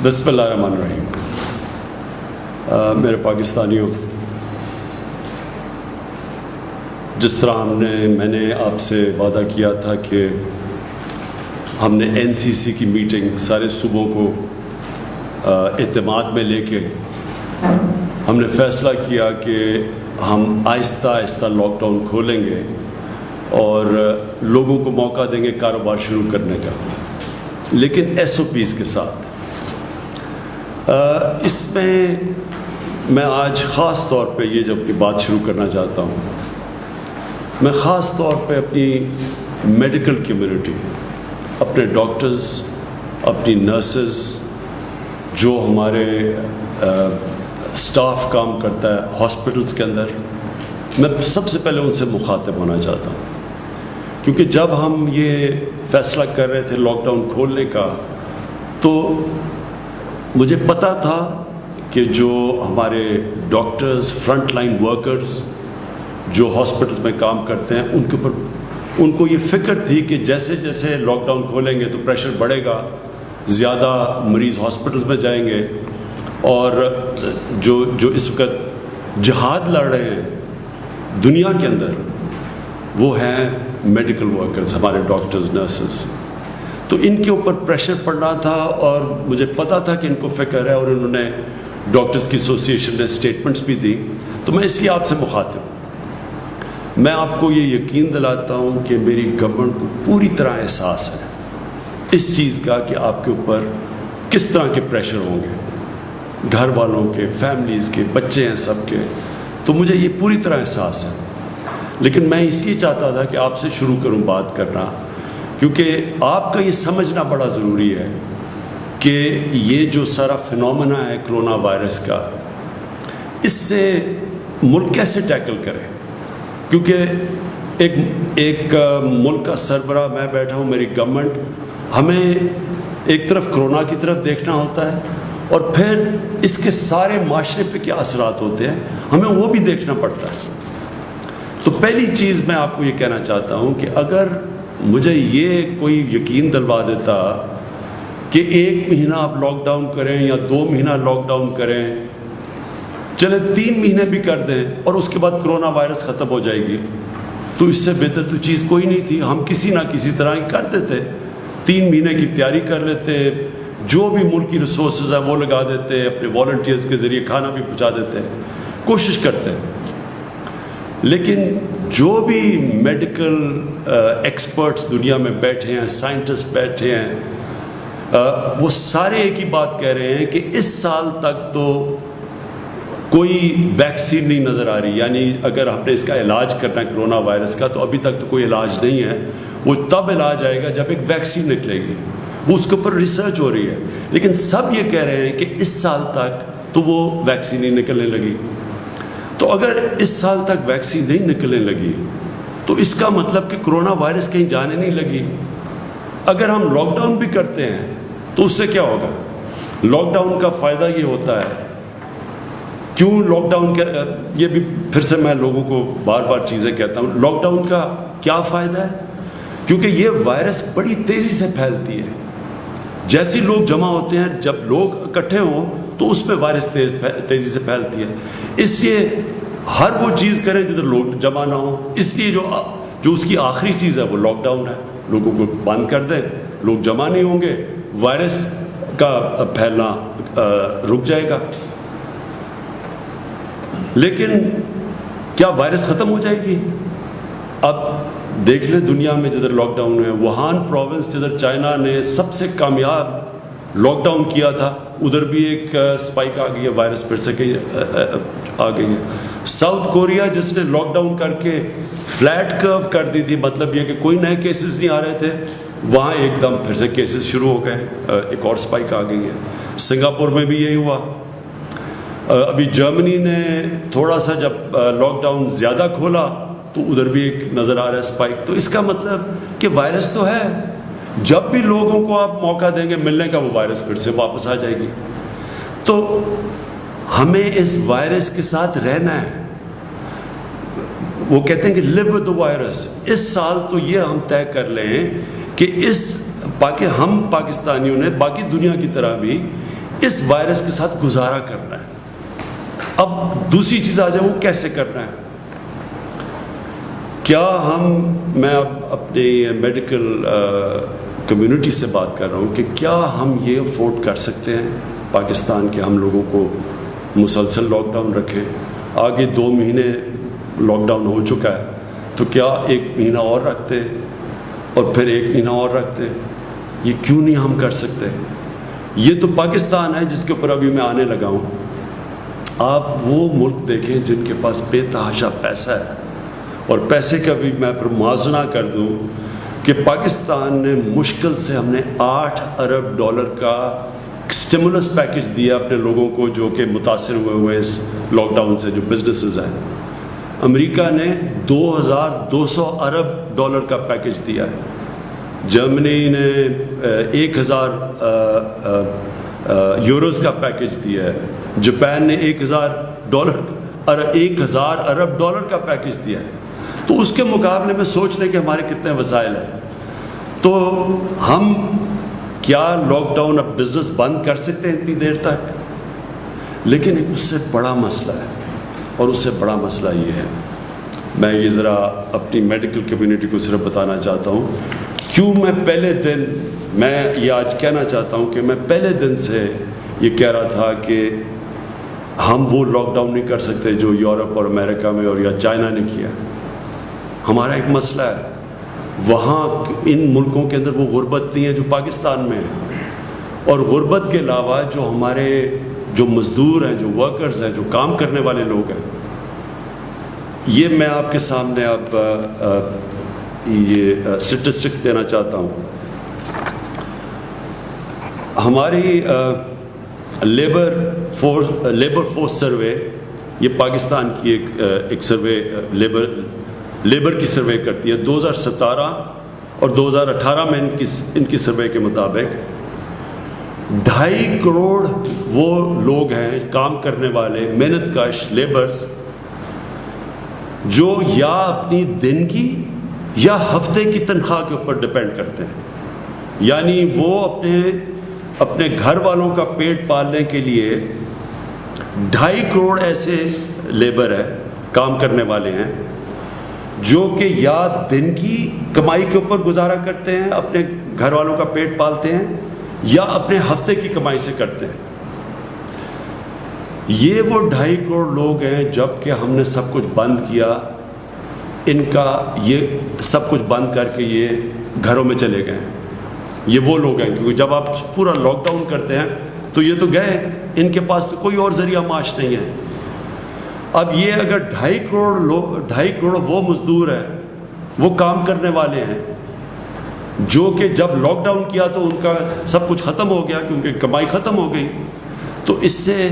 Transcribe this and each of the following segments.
بسم اللہ الرحمن الرحیم. میرے پاکستانیوں، جس طرح میں نے آپ سے وعدہ کیا تھا کہ ہم نے NCC کی میٹنگ سارے صوبوں کو اعتماد میں لے کے ہم نے فیصلہ کیا کہ ہم آہستہ آہستہ لاک ڈاؤن کھولیں گے اور لوگوں کو موقع دیں گے کاروبار شروع کرنے کا، لیکن SOPs کے ساتھ. اس میں آج خاص طور پہ یہ جو اپنی بات شروع کرنا چاہتا ہوں، میں خاص طور پہ اپنی میڈیکل کمیونٹی، اپنے ڈاکٹرز، اپنی نرسز، جو ہمارے اسٹاف کام کرتا ہے ہاسپٹلس کے اندر، میں سب سے پہلے ان سے مخاطب ہونا چاہتا ہوں. کیونکہ جب ہم یہ فیصلہ کر رہے تھے لاک ڈاؤن کھولنے کا، تو مجھے پتہ تھا کہ جو ہمارے ڈاکٹرز، فرنٹ لائن ورکرز جو ہاسپٹلس میں کام کرتے ہیں، ان کو یہ فکر تھی کہ جیسے جیسے لاک ڈاؤن کھولیں گے تو پریشر بڑھے گا، زیادہ مریض ہاسپٹلس میں جائیں گے، اور جو اس وقت جہاد لڑ رہے ہیں دنیا کے اندر، وہ ہیں میڈیکل ورکرز، ہمارے ڈاکٹرز، نرسز. تو ان کے اوپر پریشر پڑنا تھا، اور مجھے پتا تھا کہ ان کو فکر ہے، اور انہوں نے ڈاکٹرز کی ایسوسیشن نے اسٹیٹمنٹس بھی دی. تو میں اس لیے آپ سے مخاطب ہوں. میں آپ کو یہ یقین دلاتا ہوں کہ میری گورنمنٹ کو پوری طرح احساس ہے اس چیز کا کہ آپ کے اوپر کس طرح کے پریشر ہوں گے، گھر والوں کے، فیملیز کے، بچے ہیں سب کے. تو مجھے یہ پوری طرح احساس ہے. لیکن میں اس لیے چاہتا تھا کہ آپ سے شروع کروں بات کرنا، کیونکہ آپ کا یہ سمجھنا بڑا ضروری ہے کہ یہ جو سارا فنومنا ہے کرونا وائرس کا، اس سے ملک کیسے ٹیکل کرے. کیونکہ ایک ملک کا سربراہ میں بیٹھا ہوں، میری گورنمنٹ، ہمیں ایک طرف کرونا کی طرف دیکھنا ہوتا ہے، اور پھر اس کے سارے معاشرے پہ کیا اثرات ہوتے ہیں ہمیں وہ بھی دیکھنا پڑتا ہے. تو پہلی چیز میں آپ کو یہ کہنا چاہتا ہوں کہ اگر مجھے یہ کوئی یقین دلوا دیتا کہ 1 مہینہ آپ لاک ڈاؤن کریں یا 2 مہینہ لاک ڈاؤن کریں، چلے 3 مہینے بھی کر دیں، اور اس کے بعد کرونا وائرس ختم ہو جائے گی، تو اس سے بہتر تو چیز کوئی نہیں تھی. ہم کسی نہ کسی طرح ہی کر دیتے، 3 مہینے کی تیاری کر لیتے، جو بھی ملک کی ریسورسز ہیں وہ لگا دیتے، اپنے والنٹیئرز کے ذریعے کھانا بھی پہنچا دیتے، کوشش کرتے. لیکن جو بھی میڈیکل ایکسپرٹس دنیا میں بیٹھے ہیں، سائنٹسٹ بیٹھے ہیں، وہ سارے ایک ہی بات کہہ رہے ہیں کہ اس سال تک تو کوئی ویکسین نہیں نظر آ رہی. یعنی اگر ہم نے اس کا علاج کرنا ہے کرونا وائرس کا، تو ابھی تک تو کوئی علاج نہیں ہے. وہ تب علاج آئے گا جب ایک ویکسین نکلے گی، وہ اس کے اوپر ریسرچ ہو رہی ہے. لیکن سب یہ کہہ رہے ہیں کہ اس سال تک تو وہ ویکسین نہیں نکلنے لگی. تو اگر اس سال تک ویکسین نہیں نکلنے لگی تو اس کا مطلب کہ کرونا وائرس کہیں جانے نہیں لگی. اگر ہم لاک ڈاؤن بھی کرتے ہیں تو اس سے کیا ہوگا؟ لاک ڈاؤن کا فائدہ یہ ہوتا ہے، کیوں لاک ڈاؤن کا، یہ بھی پھر سے میں لوگوں کو بار بار چیزیں کہتا ہوں، لاک ڈاؤن کا کیا فائدہ ہے؟ کیونکہ یہ وائرس بڑی تیزی سے پھیلتی ہے. جیسے لوگ جمع ہوتے ہیں، جب لوگ اکٹھے ہوں تو اس میں وائرس تیزی سے پھیلتی ہے. اس لیے ہر وہ چیز کریں جدھر لوگ جمع نہ ہوں. اس لیے جو اس کی آخری چیز ہے وہ لاک ڈاؤن ہے. لوگوں کو بند کر دیں، لوگ جمع نہیں ہوں گے، وائرس کا پھیلنا رک جائے گا. لیکن کیا وائرس ختم ہو جائے گی؟ اب دیکھ لیں دنیا میں جدھر لاک ڈاؤن ہے، ووہان پروونس جدھر چائنا نے سب سے کامیاب لاک ڈاؤن کیا تھا، ادھر بھی ایک سپائک آ گئی ہے، وائرس پھر سے آ گئی ہے. ساؤتھ کوریا جس نے لاک ڈاؤن کر کے فلیٹ کرو کر دی تھی، مطلب یہ کہ کوئی نئے کیسز نہیں آ رہے تھے، وہاں ایک دم پھر سے کیسز شروع ہو گئے، ایک اور سپائک آ گئی ہے. سنگاپور میں بھی یہی ہوا. ابھی جرمنی نے تھوڑا سا جب لاک ڈاؤن زیادہ کھولا تو ادھر بھی ایک نظر آ رہا ہے سپائک. تو اس کا مطلب کہ وائرس تو ہے، جب بھی لوگوں کو آپ موقع دیں گے ملنے کا، وہ وائرس پھر سے واپس آ جائے گی. تو ہمیں اس وائرس کے ساتھ رہنا ہے. وہ کہتے ہیں کہ live with the virus. اس سال تو یہ ہم طے کر لیں کہ ہم پاکستانیوں نے باقی دنیا کی طرح بھی اس وائرس کے ساتھ گزارا کرنا ہے. اب دوسری چیز آ جائے وہ کیسے کرنا ہے. کیا میں اب اپنی میڈیکل کمیونٹی سے بات کر رہا ہوں کہ کیا ہم یہ افورڈ کر سکتے ہیں پاکستان کے ہم لوگوں کو مسلسل لاک ڈاؤن رکھیں. آگے 2 مہینے لاک ڈاؤن ہو چکا ہے, تو کیا 1 مہینہ اور رکھتے اور پھر 1 مہینہ اور رکھتے؟ یہ کیوں نہیں ہم کر سکتے؟ یہ تو پاکستان ہے جس کے اوپر ابھی میں آنے لگا ہوں. آپ وہ ملک دیکھیں جن کے پاس بے تحاشا پیسہ ہے, اور پیسے کا بھی میں پر موازنہ کر دوں کہ پاکستان نے مشکل سے ہم نے $8 ارب کا اسٹیمولس پیکج دیا اپنے لوگوں کو جو کہ متاثر ہوئے اس لاک ڈاؤن سے, جو بزنسز ہیں. امریکہ نے $2200 ارب کا پیکج دیا ہے. جرمنی نے 1000 یوروز کا پیکج دیا ہے. جاپان نے $1000 ارب کا پیکج دیا ہے. تو اس کے مقابلے میں سوچ لیں کہ ہمارے کتنے وسائل ہیں. تو ہم کیا لاک ڈاؤن اب بزنس بند کر سکتے ہیں اتنی دیر تک؟ لیکن اس سے بڑا مسئلہ ہے, اور اس سے بڑا مسئلہ یہ ہے, میں یہ ذرا اپنی میڈیکل کمیونٹی کو صرف بتانا چاہتا ہوں کیوں میں پہلے دن, میں یہ آج کہنا چاہتا ہوں کہ میں پہلے دن سے یہ کہہ رہا تھا کہ ہم وہ لاک ڈاؤن نہیں کر سکتے جو یورپ اور امریکہ میں اور یا چائنا نے کیا. ہمارا ایک مسئلہ ہے, وہاں ان ملکوں کے اندر وہ غربت نہیں ہے جو پاکستان میں ہے, اور غربت کے علاوہ جو ہمارے جو مزدور ہیں, جو ورکرز ہیں, جو کام کرنے والے لوگ ہیں, یہ میں آپ کے سامنے اب یہ اسٹیٹسٹکس دینا چاہتا ہوں. ہماری لیبر فورس سروے, یہ پاکستان کی ایک سروے لیبر کی سروے کرتی ہے. 2017 اور 2018 میں ان کی سروے کے مطابق 2.5 کروڑ وہ لوگ ہیں کام کرنے والے, محنت کش لیبرز, جو یا اپنی دن کی یا ہفتے کی تنخواہ کے اوپر ڈپینڈ کرتے ہیں. یعنی وہ اپنے گھر والوں کا پیٹ پالنے کے لیے 2.5 کروڑ ایسے لیبر ہیں, کام کرنے والے ہیں, جو کہ یا دن کی کمائی کے اوپر گزارا کرتے ہیں, اپنے گھر والوں کا پیٹ پالتے ہیں, یا اپنے ہفتے کی کمائی سے کرتے ہیں. یہ وہ 2.5 کروڑ لوگ ہیں. جب کہ ہم نے سب کچھ بند کیا, ان کا یہ سب کچھ بند کر کے یہ گھروں میں چلے گئے. یہ وہ لوگ ہیں, کیونکہ جب آپ پورا لاک ڈاؤن کرتے ہیں تو یہ تو گئے, ان کے پاس تو کوئی اور ذریعہ معاش نہیں ہے. اب یہ اگر 2.5 کروڑ وہ مزدور ہیں, وہ کام کرنے والے ہیں, جو کہ جب لاک ڈاؤن کیا تو ان کا سب کچھ ختم ہو گیا کیونکہ کمائی ختم ہو گئی, تو اس سے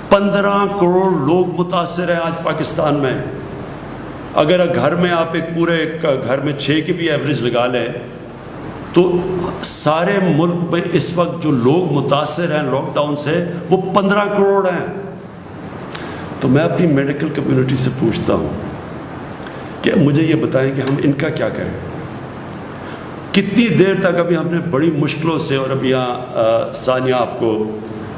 15 کروڑ لوگ متاثر ہیں آج پاکستان میں. اگر گھر میں آپ ایک پورے گھر میں 6 کی بھی ایوریج لگا لیں تو سارے ملک میں اس وقت جو لوگ متاثر ہیں لاک ڈاؤن سے وہ 15 کروڑ ہیں. تو میں اپنی میڈیکل کمیونٹی سے پوچھتا ہوں کہ مجھے یہ بتائیں کہ ہم ان کا کیا کریں. کتنی دیر تک ابھی ہم نے بڑی مشکلوں سے, اور ابھی یہاں ثانیہ آپ کو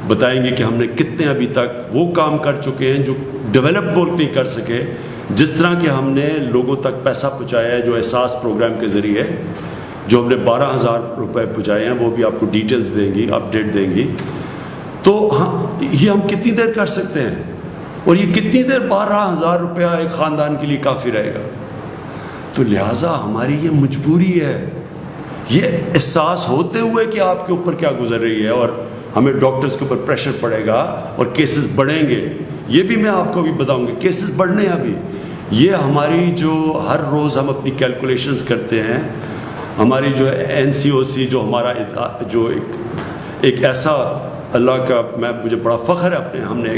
بتائیں گے کہ ہم نے کتنے ابھی تک وہ کام کر چکے ہیں جو ڈیولپ ملک نہیں کر سکے, جس طرح کہ ہم نے لوگوں تک پیسہ پہنچایا ہے جو احساس پروگرام کے ذریعے, جو ہم نے 12,000 روپے پہنچائے ہیں, وہ بھی آپ کو ڈیٹیلز دیں گی, اپڈیٹ دیں گی. تو یہ ہم کتنی دیر کر سکتے ہیں, اور یہ کتنی دیر 12,000 روپیہ ایک خاندان کے لیے کافی رہے گا. تو لہٰذا ہماری یہ مجبوری ہے, یہ احساس ہوتے ہوئے کہ آپ کے اوپر کیا گزر رہی ہے, اور ہمیں ڈاکٹرز کے اوپر پریشر پڑے گا اور کیسز بڑھیں گے. یہ بھی میں آپ کو بھی بتاؤں گا, کیسز بڑھنے ہیں ابھی. یہ ہماری جو ہر روز ہم اپنی کیلکولیشنز کرتے ہیں, ہماری جو NCOC, جو ہمارا جو ایک ایسا, اللہ کا مجھے بڑا فخر ہے اپنے, ہم نے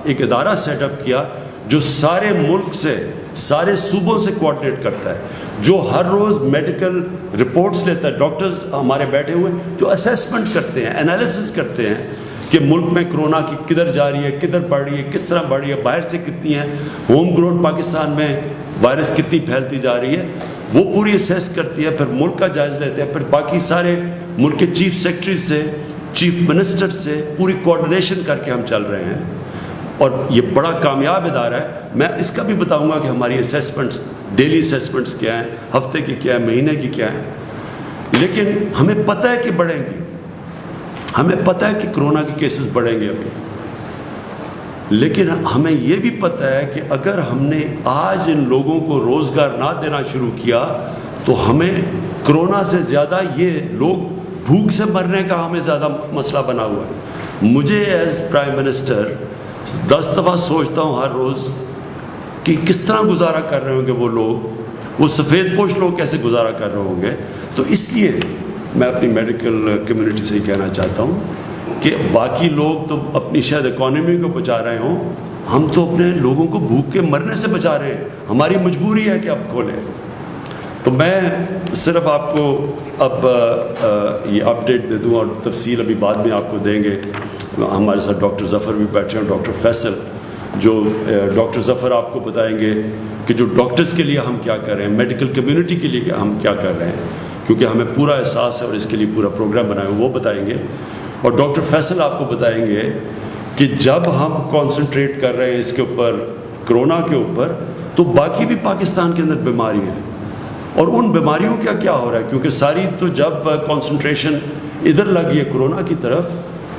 ایک ادارہ سیٹ اپ کیا جو سارے ملک سے, سارے صوبوں سے کوآرڈینیٹ کرتا ہے, جو ہر روز میڈیکل رپورٹس لیتا ہے. ڈاکٹرز ہمارے بیٹھے ہوئے جو اسیسمنٹ کرتے ہیں, انالیسس کرتے ہیں کہ ملک میں کرونا کی کدھر جا رہی ہے, کدھر بڑھ رہی ہے, کس طرح بڑھ رہی ہے, باہر سے کتنی ہے, ہوم گرون پاکستان میں وائرس کتنی پھیلتی جا رہی ہے, وہ پوری اسیس کرتی ہے. پھر ملک کا جائزہ لیتے ہیں, پھر باقی سارے ملک کے چیف سیکرٹری سے چیف منسٹر سے پوری کوآرڈینیشن کر کے ہم چل رہے ہیں، اور یہ بڑا کامیاب ادارہ ہے۔ میں اس کا بھی بتاؤں گا کہ ہماری اسیسمنٹس، ڈیلی اسیسمنٹس کیا ہیں، ہفتے کی کیا ہے، مہینے کی کیا ہے، لیکن ہمیں پتہ ہے کہ بڑھیں گی، ہمیں پتہ ہے کہ کرونا کے کیسز بڑھیں گے ابھی، لیکن ہمیں یہ بھی پتہ ہے کہ اگر ہم نے آج ان لوگوں کو روزگار نہ دینا شروع کیا تو ہمیں کرونا سے زیادہ یہ لوگ بھوک سے مرنے کا ہمیں زیادہ مسئلہ بنا ہوا ہے۔ مجھے ایز پرائم منسٹر 10 دفعہ سوچتا ہوں ہر روز کہ کس طرح گزارا کر رہے ہوں گے وہ لوگ، وہ سفید پوش لوگ کیسے گزارا کر رہے ہوں گے۔ تو اس لیے میں اپنی میڈیکل کمیونٹی سے یہ کہنا چاہتا ہوں کہ باقی لوگ تو اپنی شاید اکانومی کو بچا رہے ہوں، ہم تو اپنے لوگوں کو بھوک کے مرنے سے بچا رہے ہیں، ہماری مجبوری ہے کہ اب کھولیں۔ تو میں صرف آپ کو اب یہ اپڈیٹ دے دوں، اور تفصیل ابھی بعد میں آپ کو دیں گے۔ ہمارے ساتھ ڈاکٹر ظفر بھی بیٹھے ہیں، ڈاکٹر فیصل، جو ڈاکٹر ظفر آپ کو بتائیں گے کہ جو ڈاکٹرز کے لیے ہم کیا کر رہے ہیں، میڈیکل کمیونٹی کے لیے ہم کیا کر رہے ہیں، کیونکہ ہمیں پورا احساس ہے اور اس کے لیے پورا پروگرام بنایا وہ بتائیں گے۔ اور ڈاکٹر فیصل آپ کو بتائیں گے کہ جب ہم کانسنٹریٹ کر رہے ہیں اس کے اوپر، کرونا کے اوپر، تو باقی بھی پاکستان کے اندر بیماری ہیں، اور ان بیماریوں کا کیا ہو رہا ہے، کیونکہ ساری تو جب کانسنٹریشن ادھر لگی ہے کرونا کی طرف،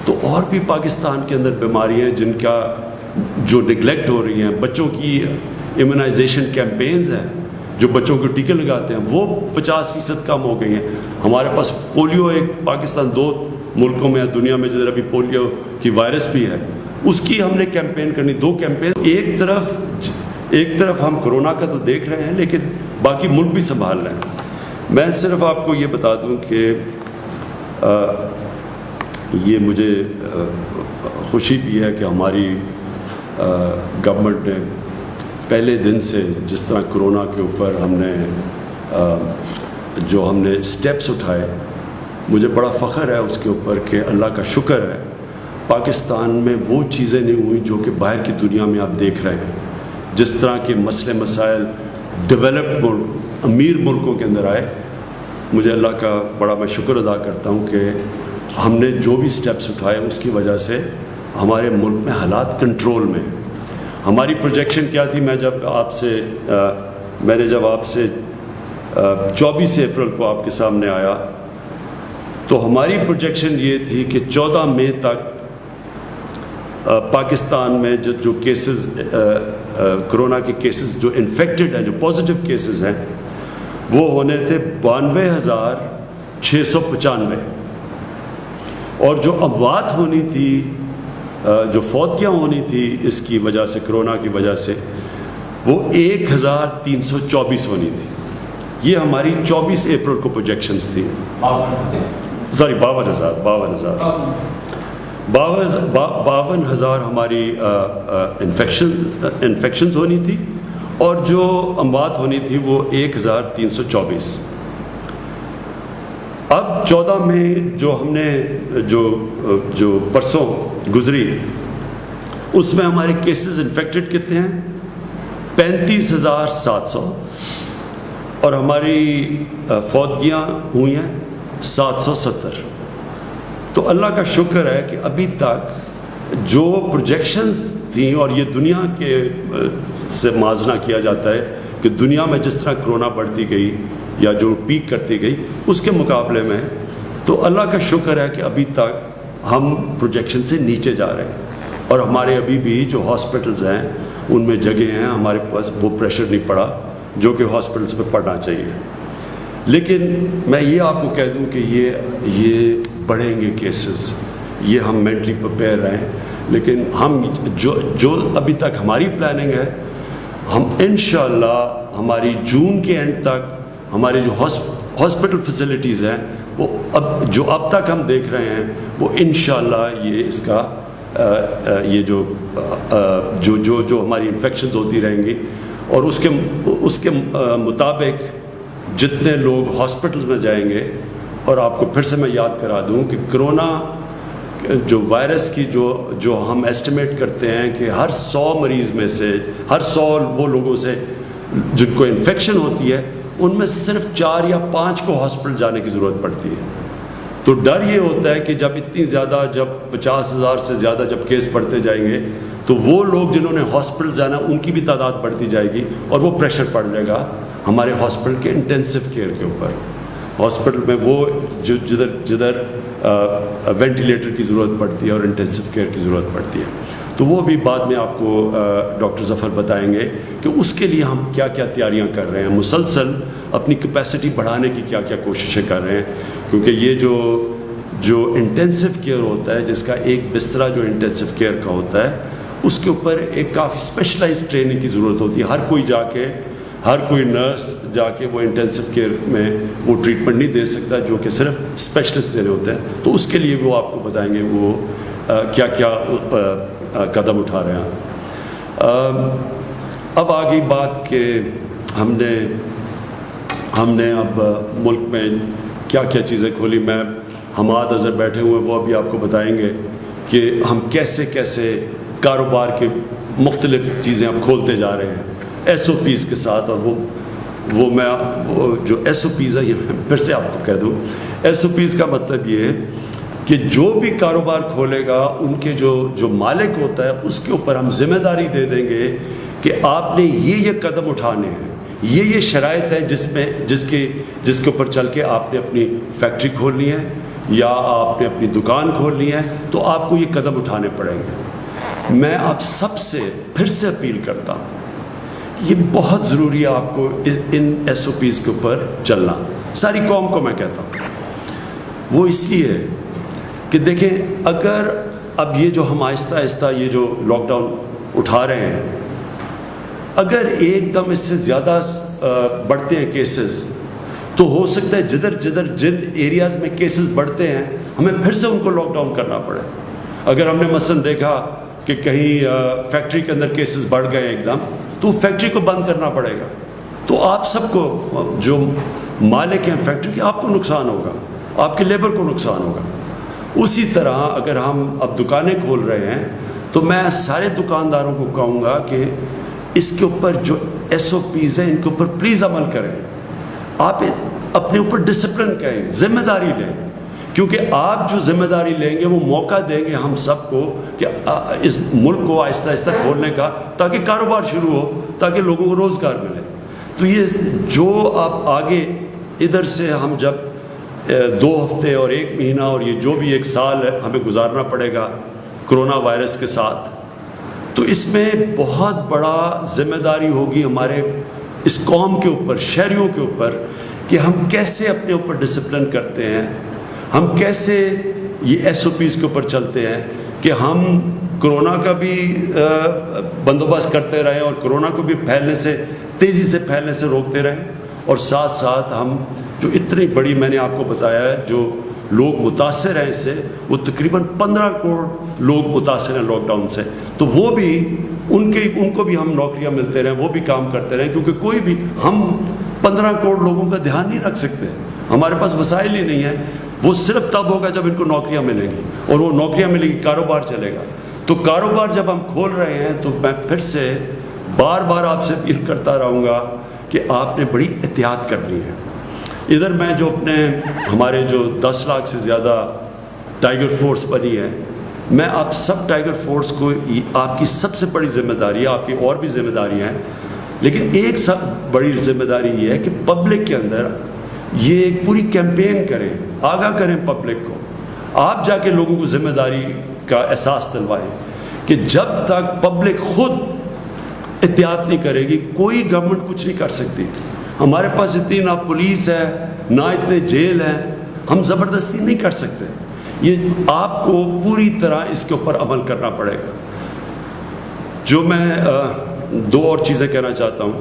تو اور بھی پاکستان کے اندر بیماری ہیں جن کا جو نگلیکٹ ہو رہی ہیں۔ بچوں کی امیونائزیشن کیمپینز ہیں، جو بچوں کو ٹیکے لگاتے ہیں، وہ 50% کم ہو گئی ہیں۔ ہمارے پاس پولیو، ایک پاکستان 2 ملکوں میں دنیا میں جدھر ابھی پولیو کی وائرس بھی ہے، اس کی ہم نے کیمپین کرنی، 2 کیمپین۔ ایک طرف ہم کرونا کا تو دیکھ رہے ہیں، لیکن باقی ملک بھی سنبھال رہے ہیں۔ میں صرف آپ کو یہ بتا دوں کہ یہ مجھے خوشی بھی ہے کہ ہماری گورنمنٹ نے پہلے دن سے جس طرح کرونا کے اوپر ہم نے جو ہم نے اسٹیپس اٹھائے، مجھے بڑا فخر ہے اس کے اوپر کہ اللہ کا شکر ہے پاکستان میں وہ چیزیں نہیں ہوئیں جو کہ باہر کی دنیا میں آپ دیکھ رہے ہیں۔ جس طرح کے مسئلے مسائل ڈیولپڈ ملک، امیر ملکوں کے اندر آئے، مجھے اللہ کا بڑا میں شکر ادا کرتا ہوں کہ ہم نے جو بھی سٹیپس اٹھائے اس کی وجہ سے ہمارے ملک میں حالات کنٹرول میں۔ ہماری پروجیکشن کیا تھی، میں نے جب آپ سے 24 اپریل کو آپ کے سامنے آیا تو ہماری پروجیکشن یہ تھی کہ 14 مئی تک پاکستان میں جو کیسز، کرونا کے کیسز جو انفیکٹڈ ہیں، جو پازیٹیو کیسز ہیں، وہ ہونے تھے 92,695، اور جو اموات ہونی تھی، جو فوتیاں ہونی تھی اس کی وجہ سے، کرونا کی وجہ سے، وہ 1,324 ہونی تھی۔ یہ ہماری 24 اپریل کو پروجیکشنز تھی، 52,000 ہماری انفیکشنز ہونی تھی، اور جو اموات ہونی تھی وہ 1,324۔ اب 14 مئی جو ہم نے جو پرسوں گزری، اس میں ہمارے کیسز انفیکٹڈ کتنے ہیں؟ 35,700، اور ہماری فوتگیاں ہوئی ہیں 770۔ تو اللہ کا شکر ہے کہ ابھی تک جو پروجیکشنز تھیں، اور یہ دنیا کے سے موازنہ کیا جاتا ہے کہ دنیا میں جس طرح کرونا بڑھتی گئی یا جو پیک کرتی گئی اس کے مقابلے میں، تو اللہ کا شکر ہے کہ ابھی تک ہم پروجیکشن سے نیچے جا رہے ہیں، اور ہمارے ابھی بھی جو ہاسپٹلز ہیں ان میں جگہ ہیں، ہمارے پاس وہ پریشر نہیں پڑا جو کہ ہاسپٹلز پہ پڑنا چاہیے۔ لیکن میں یہ آپ کو کہہ دوں کہ یہ بڑھیں گے کیسز، یہ ہم مینٹلی پریپیئر رہیں، لیکن ہم جو ابھی تک ہماری پلاننگ ہے، ہم انشاءاللہ ہماری جون کے اینڈ تک ہماری جو ہاسپٹل فیسلٹیز ہیں، وہ اب تک ہم دیکھ رہے ہیں، وہ انشاءاللہ یہ اس کا یہ جو ہماری انفیکشنز ہوتی رہیں گی، اور اس کے مطابق جتنے لوگ ہاسپٹلز میں جائیں گے۔ اور آپ کو پھر سے میں یاد کرا دوں کہ کرونا جو وائرس کی جو ہم ایسٹیمیٹ کرتے ہیں کہ ہر 100 مریض میں سے، ہر 100 وہ لوگوں سے جن کو انفیکشن ہوتی ہے، ان میں سے صرف 4 یا 5 کو ہاسپٹل جانے کی ضرورت پڑتی ہے۔ تو ڈر یہ ہوتا ہے کہ جب اتنی زیادہ، جب 50,000 سے زیادہ جب کیس بڑھتے جائیں گے تو وہ لوگ جنہوں نے ہاسپٹل جانا ان کی بھی تعداد بڑھتی جائے گی، اور وہ پریشر پڑ جائے گا ہمارے ہاسپٹل کے انٹینسو کیئر کے اوپر. ہاسپٹل میں وہ جدھر وینٹیلیٹر کی ضرورت پڑتی ہے اور انٹینسو کیئر کی ضرورت پڑتی ہے. تو وہ بھی بعد میں آپ کو ڈاکٹر ظفر بتائیں گے کہ اس کے لیے ہم کیا کیا تیاریاں کر رہے ہیں، مسلسل اپنی کیپیسٹی بڑھانے کی کیا کیا کوششیں کر رہے ہیں. کیونکہ یہ جو انٹینسو کیئر ہوتا ہے، جس کا ایک بسترا جو انٹینسو کیئر کا ہوتا ہے، اس کے اوپر ایک کافی اسپیشلائز ٹریننگ کی ضرورت ہوتی ہے. ہر کوئی نرس جا کے وہ انٹینسو کیئر میں وہ ٹریٹمنٹ نہیں دے سکتا جو کہ صرف اسپیشلسٹ دینے ہوتے ہیں. تو اس کے لیے وہ آپ کو بتائیں گے وہ کیا کیا قدم اٹھا رہے ہیں. اب آگئی بات کہ ہم نے اب ملک میں کیا کیا چیزیں کھولی. میں حماد اظہر بیٹھے ہوئے وہ ابھی آپ کو بتائیں گے کہ ہم کیسے کیسے کاروبار کے مختلف چیزیں اب کھولتے جا رہے ہیں ایس او پیز کے ساتھ. اور وہ میں جو ایس او پیز ہے یہ میں پھر سے آپ کو کہہ دوں. ایس او پیز کا مطلب یہ ہے کہ جو بھی کاروبار کھولے گا ان کے جو مالک ہوتا ہے اس کے اوپر ہم ذمہ داری دے دیں گے کہ آپ نے یہ قدم اٹھانے ہیں، یہ شرائط ہے جس کے اوپر چل کے آپ نے اپنی فیکٹری کھولنی ہے یا آپ نے اپنی دکان کھولنی ہے، تو آپ کو یہ قدم اٹھانے پڑیں گے. میں آپ سب سے پھر سے اپیل کرتا ہوں، یہ بہت ضروری ہے آپ کو ان ایس او پیز کے اوپر چلنا. ساری قوم کو میں کہتا ہوں، وہ اس لیے کہ دیکھیں اگر اب یہ جو ہم آہستہ آہستہ یہ جو لاک ڈاؤن اٹھا رہے ہیں، اگر ایک دم اس سے زیادہ بڑھتے ہیں کیسز، تو ہو سکتا ہے جن ایریاز میں کیسز بڑھتے ہیں ہمیں پھر سے ان کو لاک ڈاؤن کرنا پڑے. اگر ہم نے مثلاً دیکھا کہ کہیں فیکٹری کے اندر کیسز بڑھ گئے ایک دم، تو فیکٹری کو بند کرنا پڑے گا. تو آپ سب کو جو مالک ہیں فیکٹری کے، آپ کو نقصان ہوگا، آپ کے لیبر کو نقصان ہوگا. اسی طرح اگر ہم اب دکانیں کھول رہے ہیں تو میں سارے دکانداروں کو کہوں گا کہ اس کے اوپر جو ایس او پیز ہیں ان کے اوپر پلیز عمل کریں. آپ اپنے اوپر ڈسپلن کریں، ذمہ داری لیں، کیونکہ آپ جو ذمہ داری لیں گے وہ موقع دیں گے ہم سب کو کہ اس ملک کو آہستہ آہستہ کھولنے کا، تاکہ کاروبار شروع ہو، تاکہ لوگوں کو روزگار ملے. تو یہ جو آپ آگے ادھر سے ہم جب 2 ہفتے اور 1 مہینہ اور یہ جو بھی 1 سال ہمیں گزارنا پڑے گا کرونا وائرس کے ساتھ، تو اس میں بہت بڑا ذمہ داری ہوگی ہمارے اس قوم کے اوپر، شہریوں کے اوپر، کہ ہم کیسے اپنے اوپر ڈسپلن کرتے ہیں، ہم کیسے یہ ایس او پیز کے اوپر چلتے ہیں کہ ہم کرونا کا بھی بندوبست کرتے رہیں اور کرونا کو بھی تیزی سے پھیلنے سے روکتے رہیں، اور ساتھ ساتھ ہم جو اتنی بڑی میں نے آپ کو بتایا ہے جو لوگ متاثر ہیں اس سے، وہ تقریباً 15 کروڑ لوگ متاثر ہیں لاک ڈاؤن سے. تو وہ بھی ان کو بھی ہم نوکریاں ملتے رہیں، وہ بھی کام کرتے رہیں، کیونکہ کوئی بھی ہم 15 کروڑ لوگوں کا دھیان نہیں رکھ سکتے، ہمارے پاس وسائل ہی نہیں ہیں. وہ صرف تب ہوگا جب ان کو نوکریاں ملیں گی، اور وہ نوکریاں ملیں گی، کاروبار چلے گا. تو کاروبار جب ہم کھول رہے ہیں تو میں پھر سے بار بار آپ سے اپیل کرتا رہوں گا کہ آپ نے بڑی احتیاط کرنی ہے. ادھر میں جو ہمارے جو 10 لاکھ سے زیادہ ٹائیگر فورس بنی ہے، میں آپ سب ٹائیگر فورس کو، آپ کی سب سے بڑی ذمہ داری ہے، آپ کی اور بھی ذمہ داریاں ہیں، لیکن ایک سب بڑی ذمہ داری یہ ہے کہ پبلک کے اندر یہ ایک پوری کیمپین کریں، آگاہ کریں پبلک کو. آپ جا کے لوگوں کو ذمہ داری کا احساس دلوائیں کہ جب تک پبلک خود احتیاط نہیں کرے گی کوئی گورنمنٹ کچھ نہیں کر سکتی. ہمارے پاس اتنی نہ پولیس ہے نہ اتنے جیل ہیں، ہم زبردستی نہیں کر سکتے. یہ آپ کو پوری طرح اس کے اوپر عمل کرنا پڑے گا. جو میں 2 اور چیزیں کہنا چاہتا ہوں.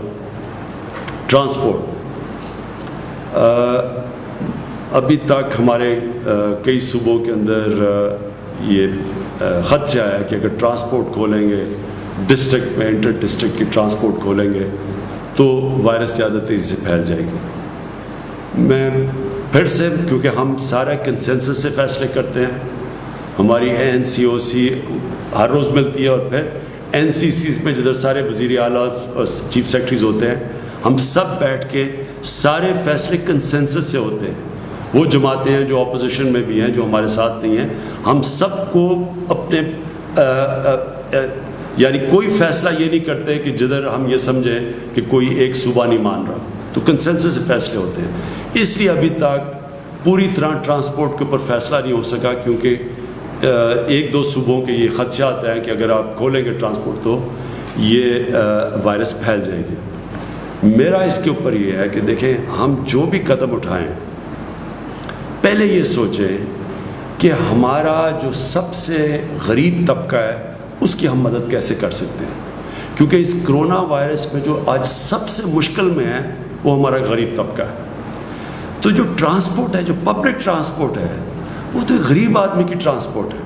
ٹرانسپورٹ، ابھی تک ہمارے کئی صوبوں کے اندر یہ خدشہ ہے کہ اگر ٹرانسپورٹ کھولیں گے ڈسٹرکٹ میں، انٹر ڈسٹرکٹ کی ٹرانسپورٹ کھولیں گے تو وائرس زیادہ تیزی سے پھیل جائے گی. میں پھر سے، کیونکہ ہم سارا کنسنسس سے فیصلے کرتے ہیں، ہماری NCOC ہر روز ملتی ہے، اور پھر NCCs میں جدھر سارے وزیر اعلیٰ اور چیف سیکرٹریز ہوتے ہیں، ہم سب بیٹھ کے سارے فیصلے کنسنسس سے ہوتے ہیں. وہ جماعتیں ہیں جو اپوزیشن میں بھی ہیں, جو ہمارے ساتھ نہیں ہیں, ہم سب کو اپنے یعنی کوئی فیصلہ یہ نہیں کرتے کہ جدھر ہم یہ سمجھیں کہ کوئی ایک صوبہ نہیں مان رہا, تو کنسنسس سے فیصلے ہوتے ہیں. اس لیے ابھی تک پوری طرح ٹرانسپورٹ کے اوپر فیصلہ نہیں ہو سکا, کیونکہ ایک دو صوبوں کے یہ خدشات ہیں کہ اگر آپ کھولیں گے ٹرانسپورٹ تو یہ وائرس پھیل جائے گی. میرا اس کے اوپر یہ ہے کہ دیکھیں, ہم جو بھی قدم اٹھائیں پہلے یہ سوچیں کہ ہمارا جو سب سے غریب طبقہ ہے اس کی ہم مدد کیسے کر سکتے ہیں, کیونکہ اس کرونا وائرس میں جو آج سب سے مشکل میں ہے وہ ہمارا غریب طبقہ ہے. تو جو ٹرانسپورٹ ہے, جو پبلک ٹرانسپورٹ ہے, وہ تو ایک غریب آدمی کی ٹرانسپورٹ ہے.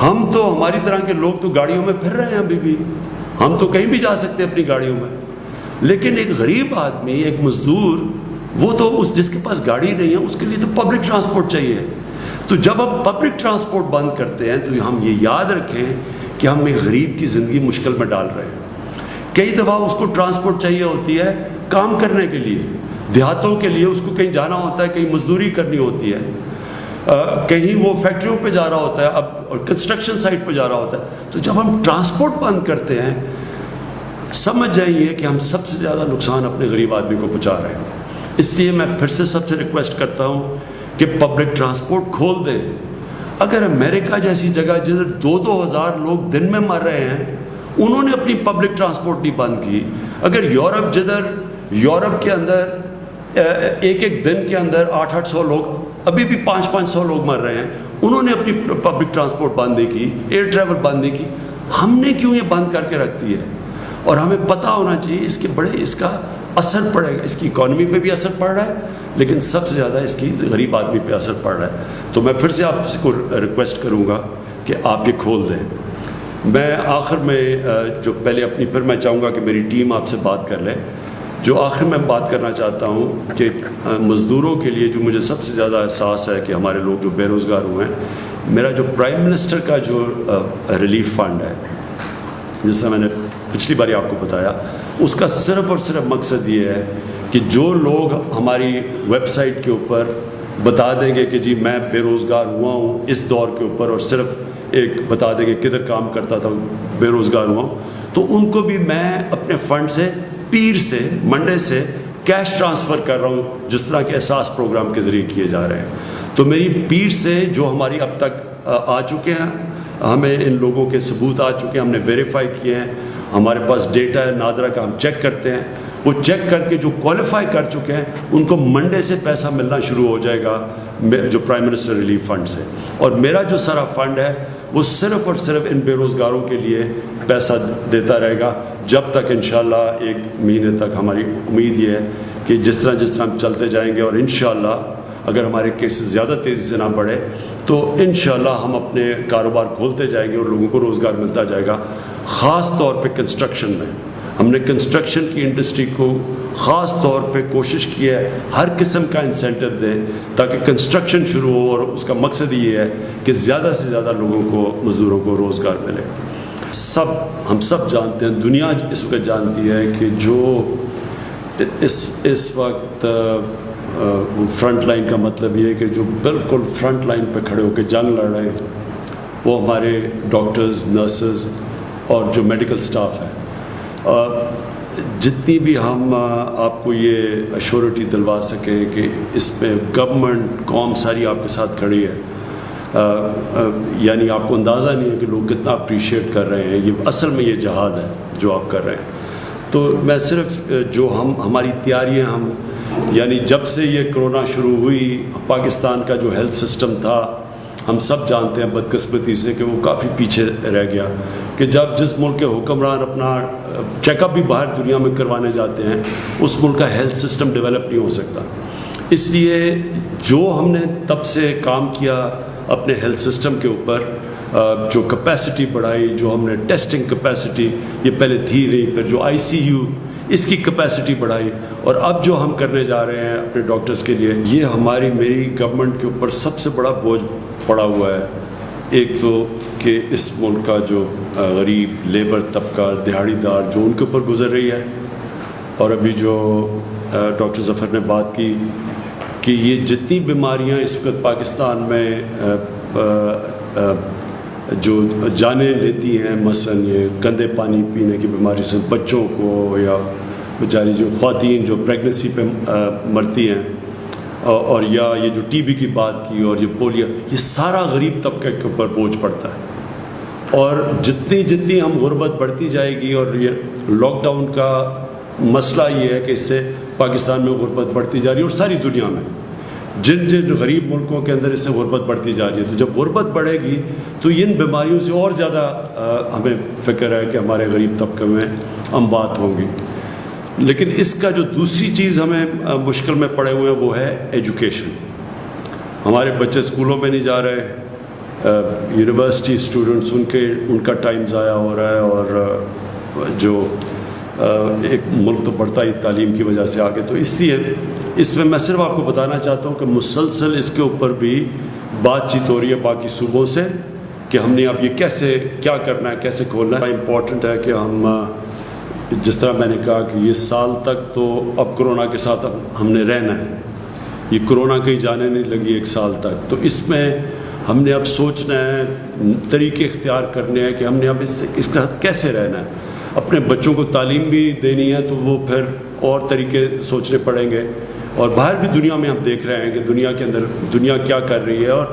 ہم تو ہماری طرح کے لوگ تو گاڑیوں میں پھر رہے ہیں ابھی بھی, ہم تو کہیں بھی جا سکتے ہیں اپنی گاڑیوں میں, لیکن ایک غریب آدمی, ایک مزدور, وہ تو جس کے پاس گاڑی نہیں ہے اس کے لیے تو پبلک ٹرانسپورٹ چاہیے. تو جب ہم پبلک ٹرانسپورٹ بند کرتے ہیں تو ہم یہ یاد رکھیں کہ ہم ایک غریب کی زندگی مشکل میں ڈال رہے ہیں. کئی دفعہ اس کو ٹرانسپورٹ چاہیے ہوتی ہے کام کرنے کے لیے, دیہاتوں کے لیے اس کو کہیں جانا ہوتا ہے, کہیں مزدوری کرنی ہوتی ہے, کہیں وہ فیکٹریوں پہ جا رہا ہوتا ہے, اب کنسٹرکشن سائٹ پہ جا رہا ہوتا ہے. تو جب ہم ٹرانسپورٹ بند کرتے ہیں سمجھ جائیے کہ ہم سب سے زیادہ نقصان اپنے غریب آدمی کو پہنچا رہے ہیں. اس لیے میں پھر سے سب سے ریکویسٹ کرتا ہوں کہ پبلک ٹرانسپورٹ کھول دیں. اگر امریکہ جیسی جگہ جدھر 2,000 لوگ دن میں مر رہے ہیں انہوں نے اپنی پبلک ٹرانسپورٹ نہیں بند کی, اگر یورپ جدھر یورپ کے اندر ایک دن کے اندر 800 لوگ, ابھی بھی 500 لوگ مر رہے ہیں, انہوں نے اپنی پبلک ٹرانسپورٹ بند نہیں کی, ایئر ٹریول بند نہیں کی, ہم نے کیوں یہ بند کر کے رکھ دی ہے؟ اور ہمیں پتہ ہونا چاہیے اس کا اثر پڑے گا, اس کی اکانومی پہ بھی اثر پڑ رہا ہے, لیکن سب سے زیادہ اس کی غریب آدمی پہ اثر پڑ رہا ہے. تو میں پھر سے آپ کو ریکویسٹ کروں گا کہ آپ یہ کھول دیں. میں آخر میں جو پہلے اپنی, پھر میں چاہوں گا کہ میری ٹیم آپ سے بات کر لے. جو آخر میں بات کرنا چاہتا ہوں کہ مزدوروں کے لیے جو مجھے سب سے زیادہ احساس ہے کہ ہمارے لوگ جو بے روزگار ہوئے ہیں, میرا جو پرائم منسٹر کا جو ریلیف فنڈ ہے, جس طرح میں نے پچھلی باری آپ کو بتایا, اس کا صرف اور صرف مقصد یہ ہے کہ جو لوگ ہماری ویب سائٹ کے اوپر بتا دیں گے کہ جی میں بے روزگار ہوا ہوں اس دور کے اوپر, اور صرف ایک بتا دیں گے کدھر کام کرتا تھا, بے روزگار ہوا ہوں, تو ان کو بھی میں اپنے فنڈ سے پیر سے منڈے سے کیش ٹرانسفر کر رہا ہوں, جس طرح کے احساس پروگرام کے ذریعے کیے جا رہے ہیں. تو میری پیر سے جو ہماری اب تک آ چکے ہیں, ہمیں ان لوگوں کے ثبوت آ چکے ہیں, ہم نے ویریفائی کیے ہیں, ہمارے پاس ڈیٹا ہے نادرا کا, ہم چیک کرتے ہیں, وہ چیک کر کے جو کوالیفائی کر چکے ہیں ان کو منڈے سے پیسہ ملنا شروع ہو جائے گا جو پرائم منسٹر ریلیف فنڈ سے. اور میرا جو سارا فنڈ ہے وہ صرف اور صرف ان بے روزگاروں کے لیے پیسہ دیتا رہے گا جب تک انشاءاللہ 1 مہینے تک. ہماری امید یہ ہے کہ جس طرح ہم چلتے جائیں گے, اور انشاءاللہ اگر ہمارے کیسز زیادہ تیزی سے نہ بڑھے تو انشاءاللہ ہم اپنے کاروبار کھولتے جائیں گے اور لوگوں کو روزگار ملتا جائے گا. خاص طور پہ کنسٹرکشن میں ہم نے کنسٹرکشن کی انڈسٹری کو خاص طور پہ کوشش کی ہے ہر قسم کا انسینٹو دیں تاکہ کنسٹرکشن شروع ہو, اور اس کا مقصد یہ ہے کہ زیادہ سے زیادہ لوگوں کو, مزدوروں کو روزگار ملے. ہم سب جانتے ہیں, دنیا اس وقت جانتی ہے کہ جو اس وقت فرنٹ لائن کا مطلب یہ ہے کہ جو بالکل فرنٹ لائن پہ کھڑے ہو کے جنگ لڑ رہے ہیں وہ ہمارے ڈاکٹرز, نرسز اور جو میڈیکل سٹاف ہے. جتنی بھی ہم آپ کو یہ ایشورٹی دلوا سکیں کہ اس پہ گورنمنٹ قوم ساری آپ کے ساتھ کھڑی ہے, یعنی آپ کو اندازہ نہیں ہے کہ لوگ کتنا اپریشیٹ کر رہے ہیں. یہ اصل میں یہ جہاد ہے جو آپ کر رہے ہیں. تو میں صرف جو ہماری تیاریاں ہم یعنی جب سے یہ کرونا شروع ہوئی, پاکستان کا جو ہیلتھ سسٹم تھا ہم سب جانتے ہیں بدقسمتی سے کہ وہ کافی پیچھے رہ گیا, کہ جب جس ملک کے حکمران اپنا چیک اپ بھی باہر دنیا میں کروانے جاتے ہیں اس ملک کا ہیلتھ سسٹم ڈیولپ نہیں ہو سکتا. اس لیے جو ہم نے تب سے کام کیا اپنے ہیلتھ سسٹم کے اوپر, جو کیپیسٹی بڑھائی, جو ہم نے ٹیسٹنگ کیپیسٹی یہ پہلے تھی نہیں, پھر جو ICU اس کی کیپیسٹی بڑھائی, اور اب جو ہم کرنے جا رہے ہیں اپنے ڈاکٹرز کے لیے, یہ میری گورنمنٹ کے اوپر سب سے بڑا بوجھ پڑا ہوا ہے. ایک تو کہ اس ملک کا جو غریب لیبر طبقہ, دہاڑی دار, جو ان کے اوپر گزر رہی ہے, اور ابھی جو ڈاکٹر ظفر نے بات کی کہ یہ جتنی بیماریاں اس وقت پاکستان میں جو جانیں لیتی ہیں، مثلاً یہ گندے پانی پینے کی بیماری سے بچوں کو، یا بیچاری جو خواتین جو پریگننسی پہ مرتی ہیں، اور یا یہ جو ٹی بی کی بات کی، اور یہ پولیو، یہ سارا غریب طبقے کے اوپر بوجھ پڑتا ہے. اور جتنی ہم غربت بڑھتی جائے گی، اور یہ لاک ڈاؤن کا مسئلہ یہ ہے کہ اس سے پاکستان میں غربت بڑھتی جا رہی ہے، اور ساری دنیا میں جن غریب ملکوں کے اندر اس سے غربت بڑھتی جا رہی ہے. تو جب غربت بڑھے گی تو ان بیماریوں سے اور زیادہ ہمیں فکر ہے کہ ہمارے غریب طبقے میں اموات ہوں گی. لیکن اس کا جو دوسری چیز ہمیں مشکل میں پڑے ہوئے ہیں وہ ہے ایجوکیشن. ہمارے بچے اسکولوں میں نہیں جا رہے، یونیورسٹی اسٹوڈنٹس ان کا ٹائم ضائع ہو رہا ہے، اور جو ایک ملک تو بڑھتا ہی تعلیم کی وجہ سے آگے. تو اس میں صرف آپ کو بتانا چاہتا ہوں کہ مسلسل اس کے اوپر بھی بات چیت ہو رہی ہے باقی صوبوں سے کہ ہم نے اب یہ کیا کرنا ہے، کیسے کھولنا ہے. امپورٹنٹ ہے کہ ہم، جس طرح میں نے کہا کہ یہ سال تک تو اب کرونا کے ساتھ ہم نے رہنا ہے، یہ کرونا کہیں جانے نہیں لگی ایک سال تک. تو اس میں ہم نے اب سوچنا ہے، طریقے اختیار کرنے ہیں کہ ہم نے اب اس کے ساتھ کیسے رہنا ہے. اپنے بچوں کو تعلیم بھی دینی ہے تو وہ پھر اور طریقے سوچنے پڑیں گے. اور باہر بھی دنیا میں ہم دیکھ رہے ہیں کہ دنیا کے اندر دنیا کیا کر رہی ہے، اور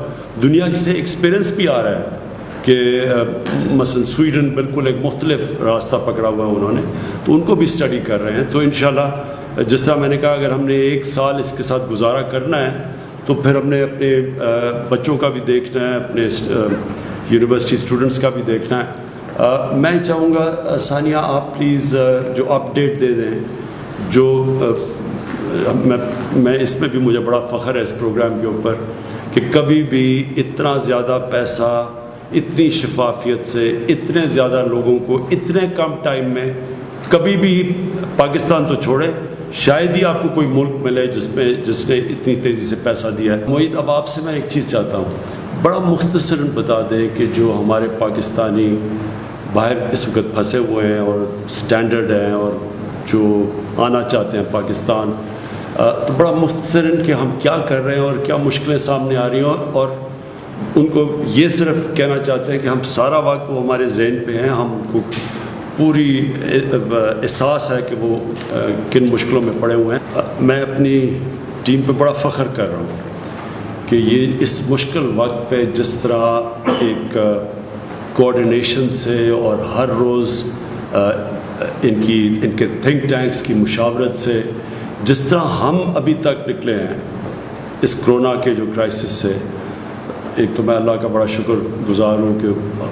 دنیا سے ایکسپیرئنس بھی آ رہا ہے کہ مثلا سویڈن بالکل ایک مختلف راستہ پکڑا ہوا ہے انہوں نے، تو ان کو بھی اسٹڈی کر رہے ہیں. تو انشاءاللہ جس طرح میں نے کہا اگر ہم نے ایک سال اس کے ساتھ گزارا کرنا ہے تو پھر ہم نے اپنے بچوں کا بھی دیکھنا ہے، اپنے یونیورسٹی اسٹوڈنٹس کا بھی دیکھنا ہے. میں چاہوں گا ثانیہ آپ پلیز جو اپڈیٹ دے دیں، جو میں اس میں بھی مجھے بڑا فخر ہے اس پروگرام کے اوپر کہ کبھی بھی اتنا زیادہ پیسہ، اتنی شفافیت سے، اتنے زیادہ لوگوں کو اتنے کم ٹائم میں کبھی بھی، پاکستان تو چھوڑے، شاید ہی آپ کو کوئی ملک ملے جس نے اتنی تیزی سے پیسہ دیا ہے. محیط، اب آپ سے میں ایک چیز چاہتا ہوں، بڑا مختصراً بتا دیں کہ جو ہمارے پاکستانی باہر اس وقت پھنسے ہوئے ہیں اور سٹینڈرڈ ہیں اور جو آنا چاہتے ہیں پاکستان، تو بڑا مختصراً کہ ہم کیا کر رہے ہیں اور کیا مشکلیں سامنے آ رہی ہیں، اور ان کو یہ صرف کہنا چاہتے ہیں کہ ہم سارا وقت وہ ہمارے ذہن پہ ہیں، ہم کو پوری احساس ہے کہ وہ کن مشکلوں میں پڑے ہوئے ہیں. میں اپنی ٹیم پہ بڑا فخر کر رہا ہوں کہ یہ اس مشکل وقت پہ جس طرح ایک کوآرڈینیشن سے اور ہر روز ان کے تھنک ٹینکس کی مشاورت سے جس طرح ہم ابھی تک نکلے ہیں اس کرونا کے جو کرائسس سے، ایک تو میں اللہ کا بڑا شکر گزار ہوں کہ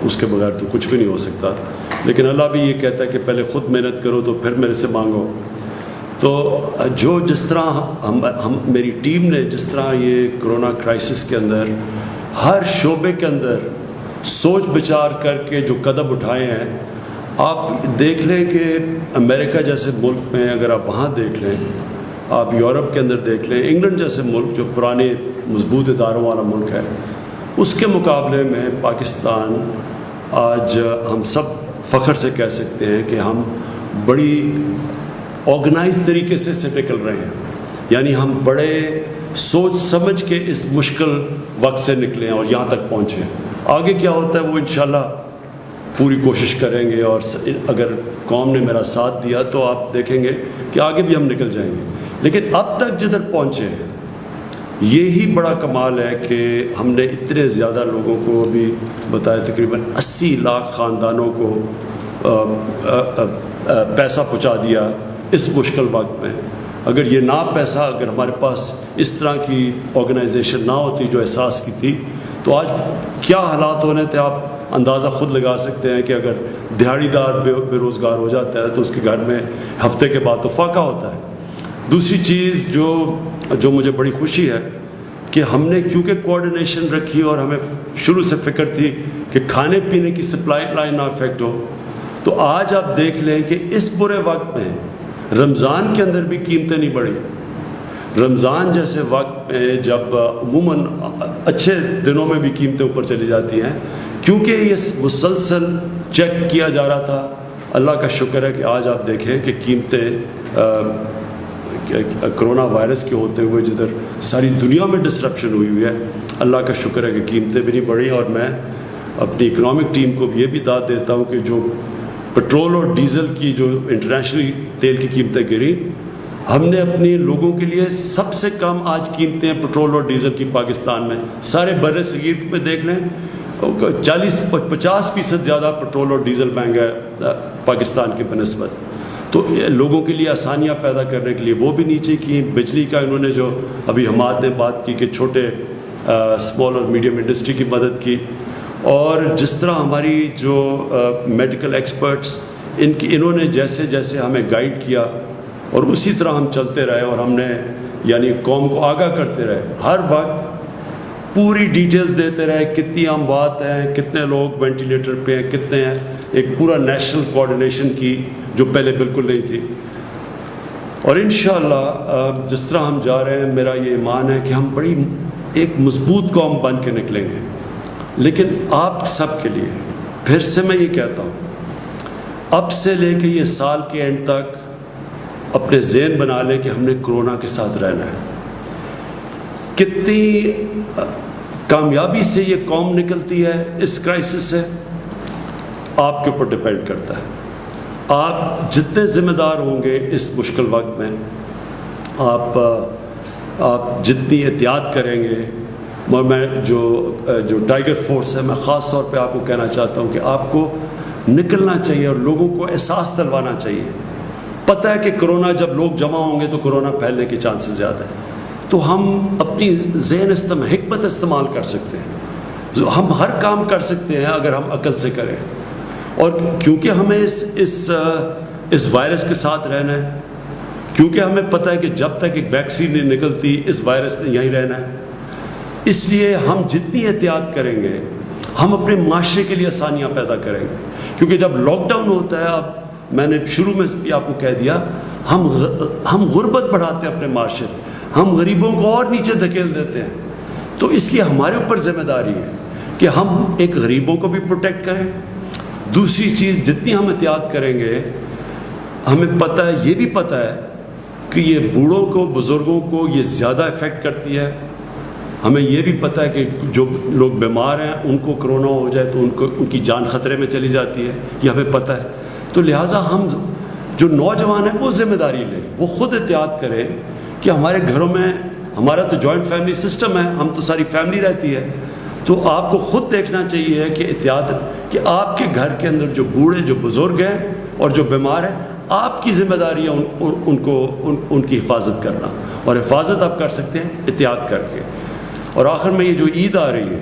اس کے بغیر تو کچھ بھی نہیں ہو سکتا، لیکن اللہ بھی یہ کہتا ہے کہ پہلے خود محنت کرو تو پھر میرے سے مانگو. تو جس طرح میری ٹیم نے جس طرح یہ کرونا کرائسس کے اندر ہر شعبے کے اندر سوچ بچار کر کے جو قدم اٹھائے ہیں، آپ دیکھ لیں کہ امریکہ جیسے ملک میں اگر آپ وہاں دیکھ لیں، آپ یورپ کے اندر دیکھ لیں، انگلینڈ جیسے ملک جو پرانے مضبوط اداروں والا ملک ہے، اس کے مقابلے میں پاکستان آج ہم سب فخر سے کہہ سکتے ہیں کہ ہم بڑی آرگنائز طریقے سے نکل رہے ہیں. یعنی ہم بڑے سوچ سمجھ کے اس مشکل وقت سے نکلے ہیں اور یہاں تک پہنچے ہیں. آگے کیا ہوتا ہے وہ انشاءاللہ پوری کوشش کریں گے، اور اگر قوم نے میرا ساتھ دیا تو آپ دیکھیں گے کہ آگے بھی ہم نکل جائیں گے. لیکن اب تک جدھر پہنچے ہیں یہی بڑا کمال ہے کہ ہم نے اتنے زیادہ لوگوں کو ابھی بتایا، تقریباً 80 لاکھ خاندانوں کو پیسہ پہنچا دیا اس مشکل وقت میں. اگر یہ پیسہ اگر ہمارے پاس اس طرح کی آرگنائزیشن نہ ہوتی جو احساس کی تھی تو آج کیا حالات ہونے تھے آپ اندازہ خود لگا سکتے ہیں کہ اگر دیہڑی دار بے روزگار ہو جاتا ہے تو اس کے گھر میں ہفتے کے بعد تو فاقہ ہوتا ہے. دوسری چیز جو مجھے بڑی خوشی ہے کہ ہم نے کیونکہ کوآرڈینیشن رکھی اور ہمیں شروع سے فکر تھی کہ کھانے پینے کی سپلائی لائن نہ افیکٹ ہو، تو آج آپ دیکھ لیں کہ اس برے وقت میں رمضان کے اندر بھی قیمتیں نہیں بڑھی. رمضان جیسے وقت میں جب عموماً اچھے دنوں میں بھی قیمتیں اوپر چلی جاتی ہیں، کیونکہ یہ مسلسل چیک کیا جا رہا تھا. اللہ کا شکر ہے کہ آج آپ دیکھیں کہ کرونا وائرس کے ہوتے ہوئے جدھر ساری دنیا میں ڈسرپشن ہوئی ہے، اللہ کا شکر ہے کہ قیمتیں بھی نہیں بڑھی. اور میں اپنی اکنامک ٹیم کو بھی یہ بھی داد دیتا ہوں کہ جو پٹرول اور ڈیزل کی جو انٹرنیشنلی تیل کی قیمتیں گری، ہم نے اپنے لوگوں کے لیے سب سے کم آج قیمتیں پٹرول اور ڈیزل کی پاکستان میں. سارے بر صغیر میں دیکھ لیں 40-50% زیادہ پٹرول اور ڈیزل مہنگا ہے پاکستان کی بنسبت. تو لوگوں کے لیے آسانیاں پیدا کرنے کے لیے وہ بھی نیچے کی. بجلی کا انہوں نے جو ابھی حماد نے بات کی کہ چھوٹے اسمال اور میڈیم انڈسٹری کی مدد کی، اور جس طرح ہماری جو میڈیکل ایکسپرٹس انہوں نے جیسے جیسے ہمیں گائیڈ کیا اور اسی طرح ہم چلتے رہے، اور ہم نے یعنی قوم کو آگاہ کرتے رہے، ہر وقت پوری ڈیٹیلز دیتے رہے، کتنی اموات ہیں، کتنے لوگ وینٹیلیٹر پہ ہیں، کتنے ہیں. ایک پورا نیشنل کوآرڈینیشن کی جو پہلے بالکل نہیں تھی. اور انشاءاللہ جس طرح ہم جا رہے ہیں، میرا یہ ایمان ہے کہ ہم بڑی ایک مضبوط قوم بن کے نکلیں گے. لیکن آپ سب کے لیے پھر سے میں یہ کہتا ہوں، اب سے لے کے یہ سال کے اینڈ تک اپنے ذہن بنا لیں کہ ہم نے کرونا کے ساتھ رہنا ہے. کتنی کامیابی سے یہ قوم نکلتی ہے اس کرائسس سے آپ کے اوپر ڈپینڈ کرتا ہے. آپ جتنے ذمہ دار ہوں گے اس مشکل وقت میں، آپ جتنی احتیاط کریں گے. اور میں جو ٹائیگر فورس ہے، میں خاص طور پہ آپ کو کہنا چاہتا ہوں کہ آپ کو نکلنا چاہیے اور لوگوں کو احساس دلوانا چاہیے. پتہ ہے کہ کرونا جب لوگ جمع ہوں گے تو کرونا پھیلنے کے چانسز زیادہ ہیں. تو ہم اپنی ذہن حکمت استعمال کر سکتے ہیں. ہم ہر کام کر سکتے ہیں اگر ہم عقل سے کریں. اور کیونکہ ہمیں اس وائرس کے ساتھ رہنا ہے، کیونکہ ہمیں پتہ ہے کہ جب تک ایک ویکسین نہیں نکلتی اس وائرس نے یہیں رہنا ہے، اس لیے ہم جتنی احتیاط کریں گے ہم اپنے معاشرے کے لیے آسانیاں پیدا کریں گے. کیونکہ جب لاک ڈاؤن ہوتا ہے، اب میں نے شروع میں بھی آپ کو کہہ دیا، ہم غربت بڑھاتے ہیں اپنے معاشرے، ہم غریبوں کو اور نیچے دھکیل دیتے ہیں. تو اس لیے ہمارے اوپر ذمہ داری ہے کہ ہم ایک غریبوں کو بھی پروٹیکٹ کریں. دوسری چیز، جتنی ہم احتیاط کریں گے، ہمیں پتہ ہے، یہ بھی پتہ ہے کہ یہ بوڑھوں کو، بزرگوں کو یہ زیادہ افیکٹ کرتی ہے. ہمیں یہ بھی پتہ ہے کہ جو لوگ بیمار ہیں ان کو کرونا ہو جائے تو ان کی جان خطرے میں چلی جاتی ہے، یہ ہمیں پتہ ہے. تو لہٰذا ہم جو نوجوان ہیں وہ ذمہ داری لیں، وہ خود احتیاط کریں کہ ہمارے گھروں میں، ہمارا تو جوائنٹ فیملی سسٹم ہے، ہم تو ساری فیملی رہتی ہے. تو آپ کو خود دیکھنا چاہیے کہ احتیاط، کہ آپ کے گھر کے اندر جو بوڑھے، جو بزرگ ہیں اور جو بیمار ہیں، آپ کی ذمہ داری ہے ان کی حفاظت کرنا. اور حفاظت آپ کر سکتے ہیں احتیاط کر کے. اور آخر میں یہ جو عید آ رہی ہے،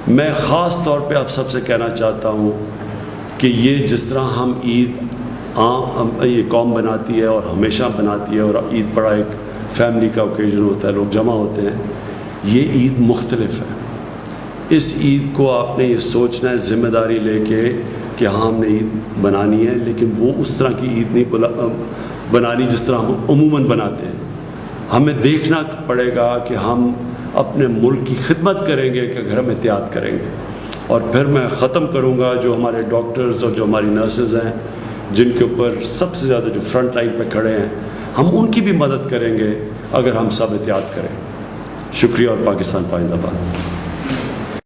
میں خاص طور پہ آپ سب سے کہنا چاہتا ہوں کہ یہ جس طرح ہم عید یہ قوم بناتی ہے اور ہمیشہ بناتی ہے، اور عید بڑا ایک فیملی کا اوکیزن ہوتا ہے، لوگ جمع ہوتے ہیں، یہ عید مختلف ہے. اس عید کو آپ نے یہ سوچنا ہے ذمہ داری لے کے کہ ہاں ہم نے عید بنانی ہے، لیکن وہ اس طرح کی عید نہیں بنانی جس طرح ہم عموماً بناتے ہیں. ہمیں دیکھنا پڑے گا کہ ہم اپنے ملک کی خدمت کریں گے کہ اگر ہم احتیاط کریں گے. اور پھر میں ختم کروں گا، جو ہمارے ڈاکٹرز اور جو ہماری نرسز ہیں جن کے اوپر سب سے زیادہ جو فرنٹ لائن پہ کھڑے ہیں، ہم ان کی بھی مدد کریں گے اگر ہم سب احتیاط کریں. شکریہ اور پاکستان پائندہ باد.